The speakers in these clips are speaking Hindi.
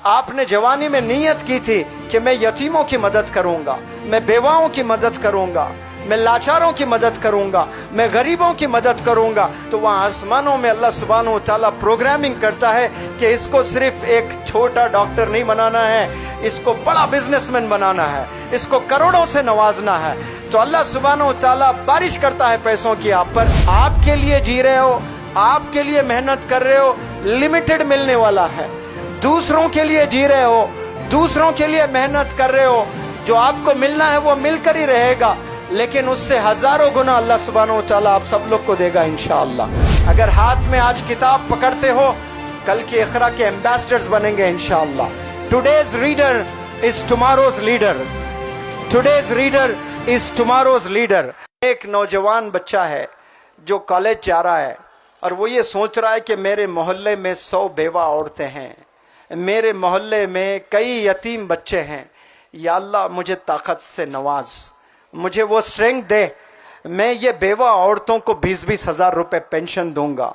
आपने जवानी में नीयत की थी कि मैं यतीमों की मदद करूंगा, मैं बेवाओं की मदद करूंगा, मैं लाचारों की मदद करूंगा, मैं गरीबों की मदद करूंगा, तो वहां आसमानों में अल्लाह सुब्हानहू व तआला प्रोग्रामिंग करता है कि इसको सिर्फ एक छोटा डॉक्टर नहीं बनाना है, इसको बड़ा बिजनेसमैन बनाना है, इसको करोड़ों से नवाजना है। तो अल्लाह सुब्हानहू व तआला बारिश करता है पैसों की आप पर। आपके लिए जी रहे हो, आपके लिए मेहनत कर रहे हो, लिमिटेड मिलने वाला है। दूसरों के लिए जी रहे हो, दूसरों के लिए मेहनत कर रहे हो, जो आपको मिलना है वो मिलकर ही रहेगा, लेकिन उससे हजारों गुना अल्लाह सुब्हानहू व तआला आप सब लोग को देगा इंशाअल्लाह। अगर हाथ में आज किताब पकड़ते हो, कल के इक़रा के एम्बेसडर्स बनेंगे इंशाअल्लाह। Today's reader is tomorrow's leader, today's reader is tomorrow's leader. एक नौजवान बच्चा है जो कॉलेज जा रहा है और वो ये सोच रहा है कि मेरे मोहल्ले में 100 बेवा औरतें हैं, मेरे मोहल्ले में कई यतीम बच्चे हैं, या अल्लाह मुझे ताकत से नवाज, मुझे वो स्ट्रेंथ दे, मैं ये बेवा औरतों को 20-20 हज़ार रुपये पेंशन दूंगा,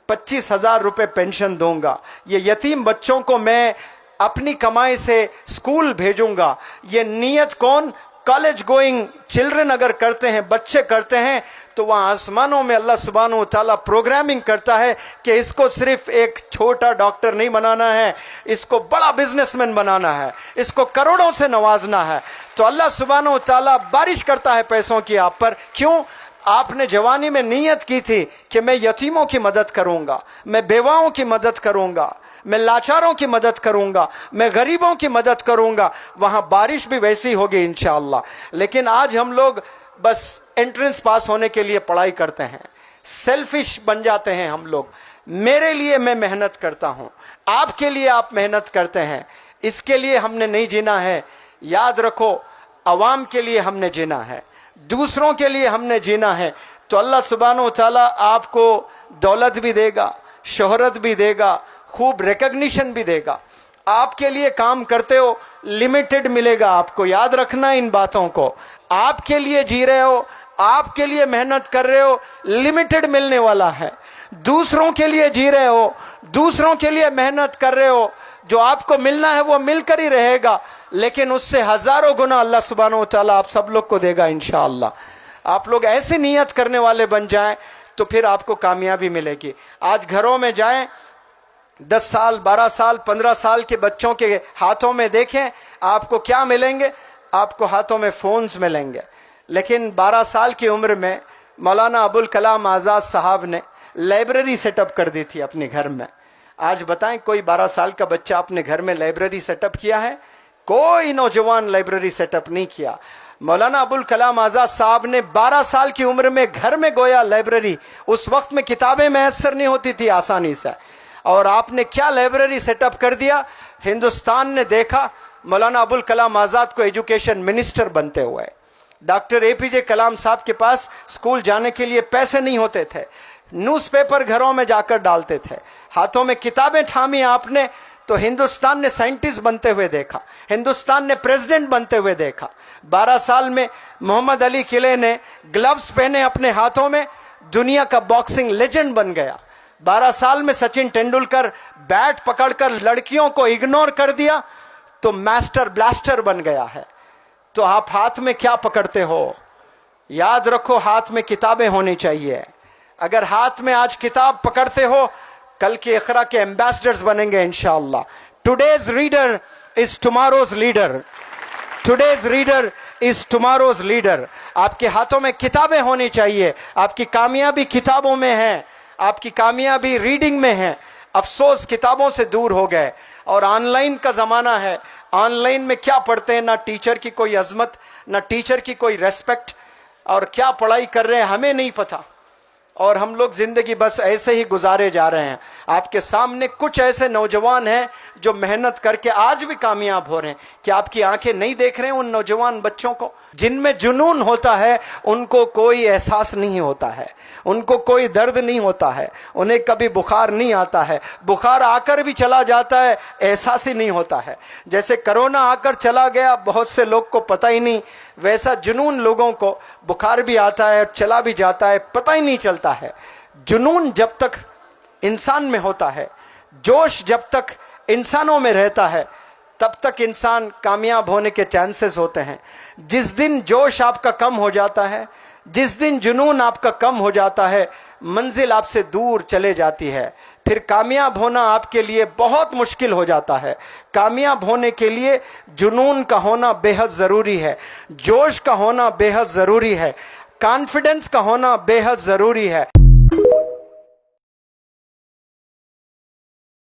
25 हज़ार रुपये पेंशन दूंगा, ये यतीम बच्चों को मैं अपनी कमाई से स्कूल भेजूंगा। ये नीयत कौन? कॉलेज गोइंग चिल्ड्रन अगर करते हैं, बच्चे करते हैं, तो वहाँ आसमानों में अल्लाह सुब्हानहू व तआला प्रोग्रामिंग करता है कि इसको सिर्फ एक छोटा डॉक्टर नहीं बनाना है, इसको बड़ा बिजनेसमैन बनाना है, इसको करोड़ों से नवाजना है। तो अल्लाह सुब्हानहू व तआला बारिश करता है पैसों की आप पर। क्यों? आपने जवानी में नीयत की थी कि मैं यतीमों की मदद करूंगा, मैं बेवाओं की मदद करूंगा, मैं लाचारों की मदद करूंगा, मैं गरीबों की मदद करूंगा, वहां बारिश भी वैसी होगी इंशाअल्लाह। लेकिन आज हम लोग बस एंट्रेंस पास होने के लिए पढ़ाई करते हैं, सेल्फिश बन जाते हैं हम लोग। मेरे लिए मैं मेहनत करता हूं, आपके लिए आप मेहनत करते हैं, इसके लिए हमने नहीं जीना है। याद रखो, अवाम के लिए हमने जीना है, दूसरों के लिए हमने जीना है। तो अल्लाह सुब्हानहू व तआला आपको दौलत भी देगा, शोहरत भी देगा, खूब रिकग्निशन भी देगा। आपके लिए काम करते हो, लिमिटेड मिलेगा आपको। याद रखना इन बातों को। आपके लिए जी रहे हो, आपके लिए मेहनत कर रहे हो, लिमिटेड मिलने वाला है। दूसरों के लिए जी रहे हो, दूसरों के लिए मेहनत कर रहे हो, जो आपको मिलना है वो मिलकर ही रहेगा, लेकिन उससे हजारों गुना अल्लाह सुब्हानहू व तआला आप सब लोग को देगा इंशाअल्लाह। आप लोग ऐसी नियत करने वाले बन जाएं तो फिर आपको कामयाबी मिलेगी। आज घरों में जाएं, 10 साल 12 साल 15 साल के बच्चों के हाथों में देखें, आपको क्या मिलेंगे? आपको हाथों में फोन्स मिलेंगे। लेकिन 12 साल की उम्र में मौलाना अबुल कलाम आज़ाद साहब ने लाइब्रेरी सेटअप कर दी थी अपने घर में। आज बताएं, कोई 12 साल का बच्चा अपने घर में लाइब्रेरी सेटअप किया है? कोई नौजवान लाइब्रेरी सेटअप नहीं किया। मौलाना अबुल कलाम आज़ाद साहब ने 12 साल की उम्र में घर में गोया लाइब्रेरी। उस वक्त में किताबें मैसर नहीं होती थी आसानी से, और आपने क्या लाइब्रेरी सेटअप कर दिया। हिंदुस्तान ने देखा मौलाना अबुल कलाम आज़ाद को एजुकेशन मिनिस्टर बनते हुए। डॉक्टर APJ कलाम साहब के पास स्कूल जाने के लिए पैसे नहीं होते थे, न्यूज़पेपर घरों में जाकर डालते थे, हाथों में किताबें थामी आपने, तो हिंदुस्तान ने साइंटिस्ट बनते हुए देखा, हिंदुस्तान ने प्रेसिडेंट बनते हुए देखा। 12 साल में मोहम्मद अली किले ने ग्लव्स पहने अपने हाथों में, दुनिया का बॉक्सिंग लेजेंड बन गया। 12 साल में सचिन तेंदुलकर बैट पकड़कर लड़कियों को इग्नोर कर दिया तो मास्टर ब्लास्टर बन गया है। तो आप हाथ में क्या पकड़ते हो? याद रखो, हाथ में किताबें होनी चाहिए। अगर हाथ में आज किताब पकड़ते हो, कल के इक़रा के एम्बेसडर्स बनेंगे इंशाअल्लाह। Today's reader is tomorrow's leader, today's reader is tomorrow's leader. आपके हाथों में किताबें होनी चाहिए। आपकी कामयाबी किताबों में है, आपकी कामयाबी रीडिंग में है। अफसोस किताबों से दूर हो गए और ऑनलाइन का ज़माना है। ऑनलाइन में क्या पढ़ते हैं? ना टीचर की कोई अजमत, ना टीचर की कोई रेस्पेक्ट, और क्या पढ़ाई कर रहे हैं हमें नहीं पता, और हम लोग ज़िंदगी बस ऐसे ही गुजारे जा रहे हैं। आपके सामने कुछ ऐसे नौजवान हैं जो मेहनत करके आज भी कामयाब हो रहे हैं। क्या आपकी आंखें नहीं देख रहे हैं उन नौजवान बच्चों को? जिनमें जुनून होता है उनको कोई एहसास नहीं होता है, उनको कोई दर्द नहीं होता है, उन्हें कभी बुखार नहीं आता है, बुखार आकर भी चला जाता है, एहसास ही नहीं होता है। जैसे कोरोना आकर चला गया, बहुत से लोग को पता ही नहीं, वैसा जुनून लोगों को बुखार भी आता है और चला भी जाता है, पता ही नहीं चलता है। जुनून जब तक इंसान में होता है, जोश जब तक इंसानों में रहता है तब तक इंसान कामयाब होने के चांसेस होते हैं। जिस दिन जोश आपका कम हो जाता है, जिस दिन जुनून आपका कम हो जाता है, मंजिल आपसे दूर चले जाती है। फिर कामयाब होना आपके लिए बहुत मुश्किल हो जाता है। कामयाब होने के लिए जुनून का होना बेहद ज़रूरी है, जोश का होना बेहद ज़रूरी है, कॉन्फिडेंस का होना बेहद ज़रूरी है।